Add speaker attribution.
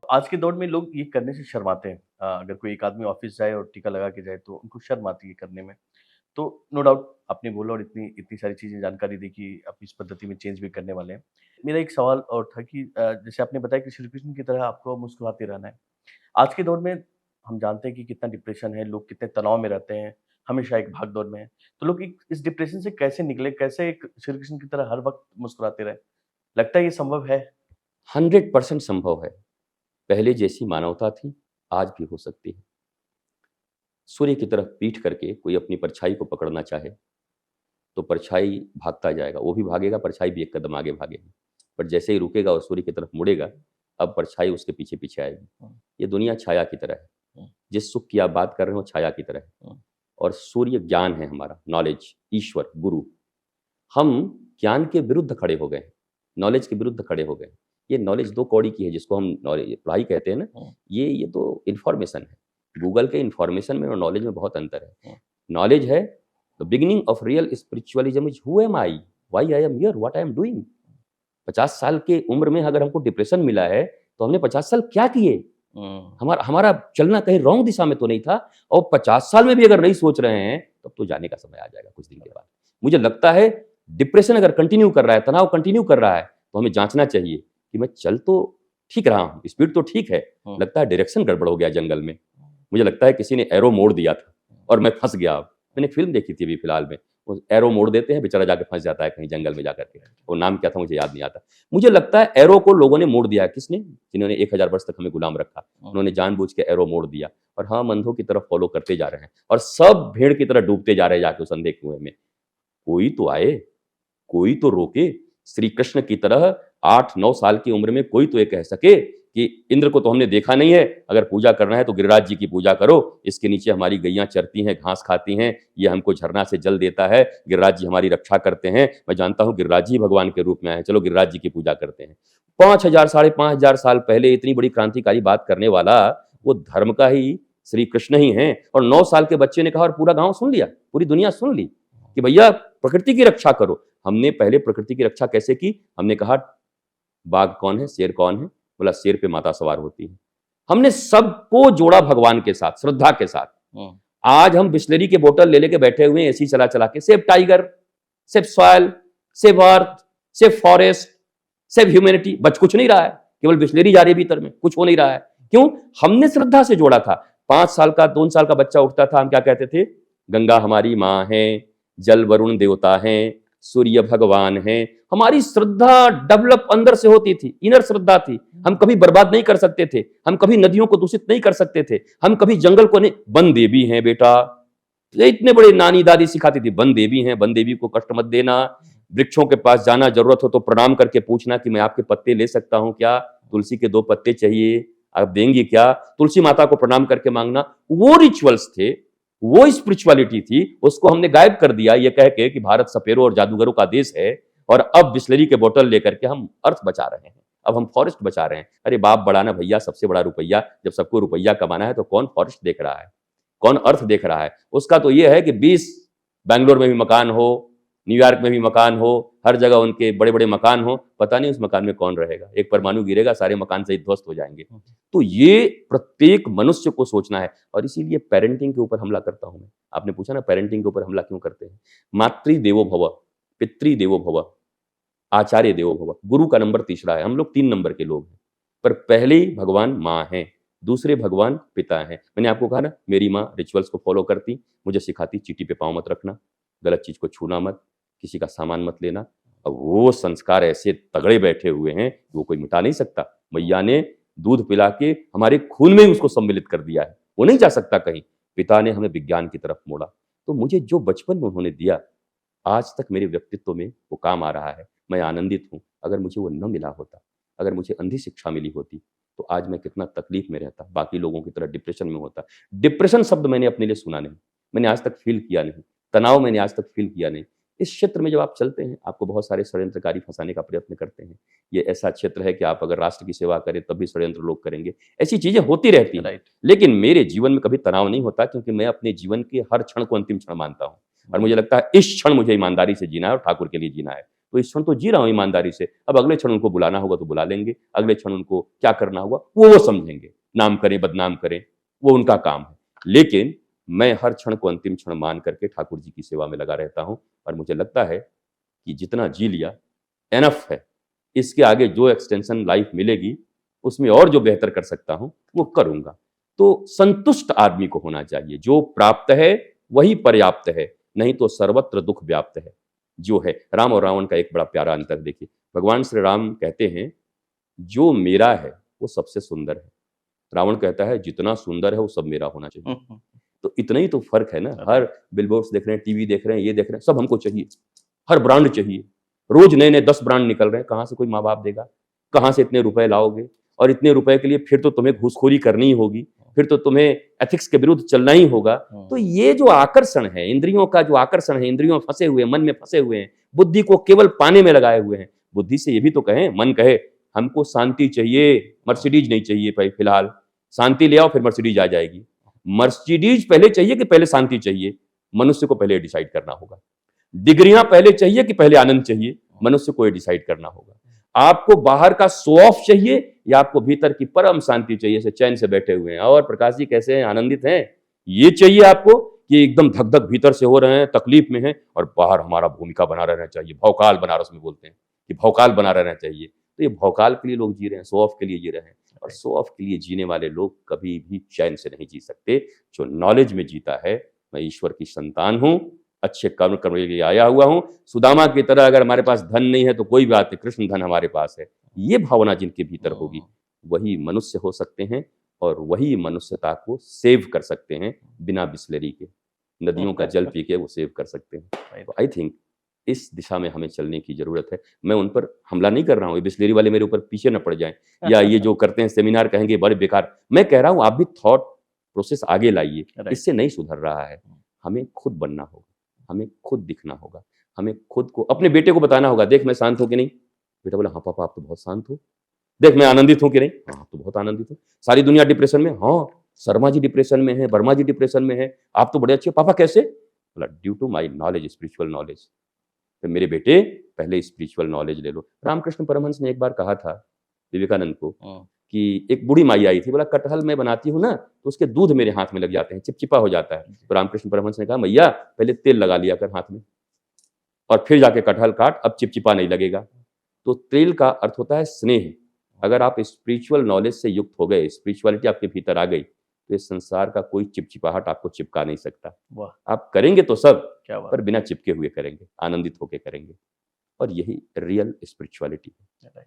Speaker 1: आज के दौर में लोग ये करने से शर्माते हैं। अगर कोई एक आदमी ऑफ़िस जाए और टीका लगा के जाए तो उनको शर्म आती है करने में। तो नो डाउट आपने बोला और इतनी इतनी सारी चीज़ें जानकारी दी कि आप इस पद्धति में चेंज भी करने वाले हैं। मेरा एक सवाल और था कि जैसे आपने बताया कि श्री कृष्ण की तरह आपको मुस्कुराते रहना है। आज के दौर में हम जानते हैं कि कितना डिप्रेशन है, लोग कितने तनाव में रहते हैं, हमेशा एक भाग-दौड़ में हैं। तो लोग एक इस डिप्रेशन से कैसे निकले? कैसे एक श्री कृष्ण की तरह हर वक़्त मुस्कुराते रहें? लगता है ये संभव है?
Speaker 2: 100% संभव है। पहले जैसी मानवता थी, आज भी हो सकती है। सूर्य की तरफ पीठ करके कोई अपनी परछाई को पकड़ना चाहे, तो परछाई भागता जाएगा, वो भी भागेगा, परछाई भी एक कदम आगे भागेगी। पर जैसे ही रुकेगा और सूर्य की तरफ मुड़ेगा, अब परछाई उसके पीछे-पीछे आएगी।
Speaker 1: हुँ,
Speaker 2: ये दुनिया छाया की तरह है।
Speaker 1: हुँ,
Speaker 2: जिस सुख की आप बात कर रहे हो, छाया की तरह है।
Speaker 1: हुँ,
Speaker 2: और सूर्य ज्ञान है हमारा, नॉलेज, ईश्वर, गुरु। हम ज्ञान के विरुद्ध खड़े हो गए हैं, नॉलेज के विरुद्ध खड़े हो गए हैं। ये नॉलेज 2 कौड़ी की है जिसको हम नॉलेज पढ़ाई कहते हैं ना,
Speaker 1: हुँ,
Speaker 2: ये तो इन्फॉर्मेशन है। गूगल के इन्फॉर्मेशन में और नॉलेज में बहुत अंतर है।
Speaker 1: हुँ,
Speaker 2: नॉलेज है the beginning of real spiritualism is who am I? Why I am here? What I am doing? 50 साल की उम्र में अगर हमको डिप्रेशन मिला है, तो हमने 50 साल क्या किए?
Speaker 1: हुँ।
Speaker 2: हमारा हमारा चलना कहीं रॉन्ग दिशा में तो नहीं था। और 50 साल में भी अगर नहीं सोच रहे हैं, तब तो जाने का समय आ जाएगा कुछ दिन के बाद। मुझे लगता है डिप्रेशन अगर कंटिन्यू कर रहा है, तनाव कंटिन्यू कर रहा है, तो हमें जाँचना चाहिए कि मैं चल तो ठीक रहा हूँ, स्पीड तो ठीक है,
Speaker 1: हुँ,
Speaker 2: लगता है डायरेक्शन गड़बड़ हो गया जंगल में। मुझे लगता है किसी ने एरो मोड़ दिया था और मैं फँस गया अब। मैंने फ़िल्म देखी थी अभी फिलहाल में, वो एरो मोड़ देते हैं, बेचारा जाके फँस जाता है कहीं जंगल में जाकर के। वो नाम क्या था मुझे याद नहीं आता। मुझे लगता है एरो को लोगों ने मोड़ दिया है, किसने? जिन्होंने 1000 वर्ष तक हमें गुलाम रखा।
Speaker 1: हुँ,
Speaker 2: उन्होंने जानबूझ के एरो मोड़ दिया और हम अंधों की तरफ फ़ॉलो करते जा रहे हैं और सब भेड़ की तरह डूबते जा रहे हैं जाके उस अंधे कुएँ में। कोई तो आए, कोई तो रोके। श्री कृष्ण की तरह 8-9 साल की उम्र में कोई तो ये कह सके कि इंद्र को तो हमने देखा नहीं है, अगर पूजा करना है तो गिरिराज जी की पूजा करो, इसके नीचे हमारी गैयाँ चरती हैं, घास खाती हैं, ये हमको झरना से जल देता है, गिरिराज जी हमारी रक्षा करते हैं। मैं जानता हूँ गिरिराज जी भगवान के रूप में आए हैं, चलो गिरिराज जी की पूजा करते हैं। 5000 साढ़े 5000 साल पहले इतनी बड़ी क्रांतिकारी बात करने वाला, वो धर्म का ही श्री कृष्ण ही हैं। और 9 साल के बच्चे ने कहा और पूरा गाँव सुन लिया, पूरी दुनिया सुन ली कि भैया प्रकृति की रक्षा करो। हमने पहले प्रकृति की रक्षा कैसे की? हमने कहा बाघ कौन है, शेर कौन है? बोला शेर पे माता सवार होती है। हमने सबको जोड़ा भगवान के साथ, श्रद्धा के साथ।
Speaker 1: हुँ,
Speaker 2: आज हम बिसलेरी के बोतल ले लेके बैठे हुए हैं एसी चला-चला के, save tiger, save soil, save earth, save forest, save humanity, बच कुछ नहीं रहा है। केवल बिसलेरी जा रही है भीतर में, कुछ हो नहीं रहा है। क्यों? हमने श्रद्धा से जोड़ा था। 5 साल का, 2 साल का बच्चा उठता था, हम क्या कहते थे? गंगा हमारी माँ है, जल वरुण देवता हैं, सूर्य भगवान हैं। हमारी श्रद्धा डेवलप अंदर से होती थी, इनर श्रद्धा थी। हम कभी बर्बाद नहीं कर सकते थे, हम कभी नदियों को दूषित नहीं कर सकते थे, हम कभी जंगल को नहीं। वन देवी हैं बेटा, ये इतने बड़े नानी दादी सिखाती थी, वन देवी हैं, वन देवी को कष्ट मत देना। वृक्षों के पास जाना, जरूरत हो तो प्रणाम करके पूछना कि मैं आपके पत्ते ले सकता हूं क्या? तुलसी के 2 पत्ते चाहिए, आप देंगी क्या? तुलसी माता को प्रणाम करके मांगना। वो रिचुअल्स थे, वो स्पिरिचुअलिटी थी, उसको हमने गायब कर दिया ये कह के कि भारत सपेरों और जादूगरों का देश है। और अब बिस्लरी के बोतल लेकर के हम अर्थ बचा रहे हैं, अब हम फॉरेस्ट बचा रहे हैं। अरे बाप बड़ा ना भैया, सबसे बड़ा रुपया। जब सबको रुपया कमाना है तो कौन फॉरेस्ट देख रहा है, कौन अर्थ देख रहा है? उसका तो ये है कि 20 बैंगलोर में भी मकान हो, न्यूयॉर्क में भी मकान हो, हर जगह उनके बड़े-बड़े मकान हो, पता नहीं उस मकान में कौन रहेगा। एक परमाणु गिरेगा, सारे मकान सहित ध्वस्त हो जाएंगे।
Speaker 1: हुँ,
Speaker 2: तो ये प्रत्येक मनुष्य को सोचना है और इसीलिए पेरेंटिंग के ऊपर हमला करता हूं मैं। आपने पूछा ना पेरेंटिंग के ऊपर हमला क्यों करते हैं? मातृदेवो भव, पितृदेवो भव, आचार्य देवो भव। गुरु का नंबर तीसरा है, हम लोग 3 नंबर के लोग हैं। पर पहले भगवान माँ हैं, दूसरे भगवान पिता हैं। मैंने आपको कहा ना मेरी माँ रिचुअल्स को फॉलो करती, मुझे सिखाती चींटी पे पाँव मत रखना, गलत चीज़ को छूना मत, किसी का सामान मत लेना। अब वो संस्कार ऐसे तगड़े बैठे हुए हैं, वो कोई मिटा नहीं सकता। मैया ने दूध पिला के हमारे खून में ही उसको सम्मिलित कर दिया है, वो नहीं जा सकता कहीं। पिता ने हमें विज्ञान की तरफ मोड़ा। तो मुझे जो बचपन में उन्होंने दिया, आज तक मेरे व्यक्तित्व में वो काम आ रहा है। मैं आनंदित हूँ। अगर मुझे वो न मिला होता, अगर मुझे अंधी शिक्षा मिली होती, तो आज मैं कितना तकलीफ में रहता, बाकी लोगों की तरह डिप्रेशन में होता। डिप्रेशन शब्द मैंने अपने लिए सुना नहीं, मैंने आज तक फ़ील किया नहीं, तनाव मैंने आज तक फ़ील किया नहीं। इस क्षेत्र में जब आप चलते हैं, आपको बहुत सारे षड्यंत्रकारी फँसाने का प्रयत्न करते हैं। ये ऐसा क्षेत्र है कि आप अगर राष्ट्र की सेवा करें, तब भी षड्यंत्र लोग करेंगे। ऐसी चीज़ें होती रहती हैं।
Speaker 1: राइट।
Speaker 2: लेकिन मेरे जीवन में कभी तनाव नहीं होता क्योंकि मैं अपने जीवन के हर क्षण को अंतिम क्षण मानता हूँ। और मुझे लगता है इस क्षण मुझे ईमानदारी से जीना है और ठाकुर के लिए जीना है। तो इस क्षण तो जी रहा हूँ ईमानदारी से, अब अगले क्षण उनको बुलाना होगा तो बुला लेंगे, अगले क्षण उनको क्या करना होगा वो समझेंगे, नाम करें बदनाम करें वो उनका काम है। लेकिन मैं हर क्षण को अंतिम क्षण मान करके ठाकुर जी की सेवा में लगा रहता हूँ और मुझे लगता है कि जितना जी लिया एनफ है, इसके आगे जो एक्सटेंशन लाइफ मिलेगी उसमें और जो बेहतर कर सकता हूँ वो करूँगा। तो संतुष्ट आदमी को होना चाहिए, जो प्राप्त है वही पर्याप्त है, नहीं तो सर्वत्र दुख व्याप्त है जो है। राम और रावण का एक बड़ा प्यारा अंतर देखिए, भगवान श्री राम कहते हैं जो मेरा है वो सबसे सुंदर है, रावण कहता है जितना सुंदर है वो सब मेरा होना चाहिए। तो इतना ही तो फर्क है ना। हर बिलबोर्ड्स देख रहे हैं, टीवी देख रहे हैं, ये देख रहे हैं, सब हमको चाहिए, हर ब्रांड चाहिए, रोज नए नए 10 ब्रांड निकल रहे हैं, कहाँ से कोई माँ बाप देगा, कहाँ से इतने रुपए लाओगे, और इतने रुपए के लिए फिर तो तुम्हें घूसखोरी करनी ही होगी, फिर तो तुम्हें एथिक्स के विरुद्ध चलना ही होगा। तो ये जो आकर्षण है, इंद्रियों का जो आकर्षण है, इंद्रियों में फंसे हुए, मन में फंसे हुए हैं, बुद्धि को केवल पाने में लगाए हुए हैं। बुद्धि से ये भी तो कहें, मन कहे हमको शांति चाहिए, मर्सिडीज नहीं चाहिए, फिलहाल शांति ले आओ फिर मर्सिडीज आ जाएगी। मर्सिडीज पहले चाहिए कि पहले शांति चाहिए, मनुष्य को पहले डिसाइड करना होगा। डिग्रियां पहले चाहिए कि पहले आनंद चाहिए, मनुष्य को डिसाइड करना होगा। आपको बाहर का शो ऑफ चाहिए या आपको भीतर की परम शांति चाहिए, से चैन से बैठे हुए हैं और प्रकाश जी कैसे हैं, आनंदित हैं, ये चाहिए आपको कि एकदम धक धक भीतर से हो रहे हैं, तकलीफ में हैं और बाहर हमारा भूमिका बना रहना चाहिए, भौकाल बनारस में बोलते हैं कि भौकाल बना रहना चाहिए। तो ये भौकाल के लिए लोग जी रहे हैं, शो ऑफ के लिए जी रहे हैं, और शो ऑफ के लिए जीने वाले लोग कभी भी चैन से नहीं जी सकते। जो नॉलेज में जीता है, मैं ईश्वर की संतान हूं, अच्छे कर्म करने के लिए आया हुआ हूं, सुदामा की तरह अगर हमारे पास धन नहीं है तो कोई बात नहीं, कृष्ण धन हमारे पास है, ये भावना जिनके भीतर होगी वही मनुष्य हो सकते हैं और वही मनुष्यता को सेव कर सकते हैं, बिना बिस्लरी के, नदियों का जल पी के वो सेव कर सकते हैं। तो आई थिंक इस दिशा में हमें चलने की जरूरत है। मैं उन पर हमला नहीं कर रहा हूँ, ये बिस्लेरी वाले मेरे ऊपर पीछे न पड़ जाएं, या ये जो करते हैं सेमिनार कहेंगे बड़े बेकार। मैं कह रहा हूँ आप भी थॉट प्रोसेस आगे लाइए, इससे नहीं सुधर रहा है। हमें खुद बनना होगा, हमें खुद दिखना होगा, हमें खुद को, अपने बेटे को बताना होगा, देख मैं शांत हूं कि नहीं। बेटा बोला हाँ पापा आप तो बहुत शांत हो। देख मैं आनंदित हूं कि नहीं, हाँ तो बहुत आनंदित हूँ। सारी दुनिया डिप्रेशन में, हाँ शर्मा जी डिप्रेशन में है, वर्मा जी डिप्रेशन में है, आप तो बड़े अच्छे। पापा कैसे? बोला due to my knowledge, spiritual knowledge. तो मेरे बेटे पहले स्पिरिचुअल नॉलेज ले लो। रामकृष्ण परमहंस ने एक बार कहा था विवेकानंद को कि एक बूढ़ी माई आई थी, बोला कटहल मैं बनाती हूँ ना तो उसके दूध मेरे हाथ में लग जाते हैं, चिपचिपा हो जाता है। तो रामकृष्ण परमहंस ने कहा मैया पहले तेल लगा लिया कर हाथ में और फिर जाके कटहल काट, अब चिपचिपा नहीं लगेगा। तो तेल का अर्थ होता है स्नेह। अगर आप स्पिरिचुअल नॉलेज से युक्त हो गए, स्पिरिचुअलिटी आपके भीतर आ गई, तो इस संसार का कोई चिपचिपाहट आपको चिपका नहीं सकता। आप करेंगे तो सब, पर बिना चिपके हुए करेंगे, आनंदित होकर करेंगे, और यही रियल स्पिरिचुअलिटी है।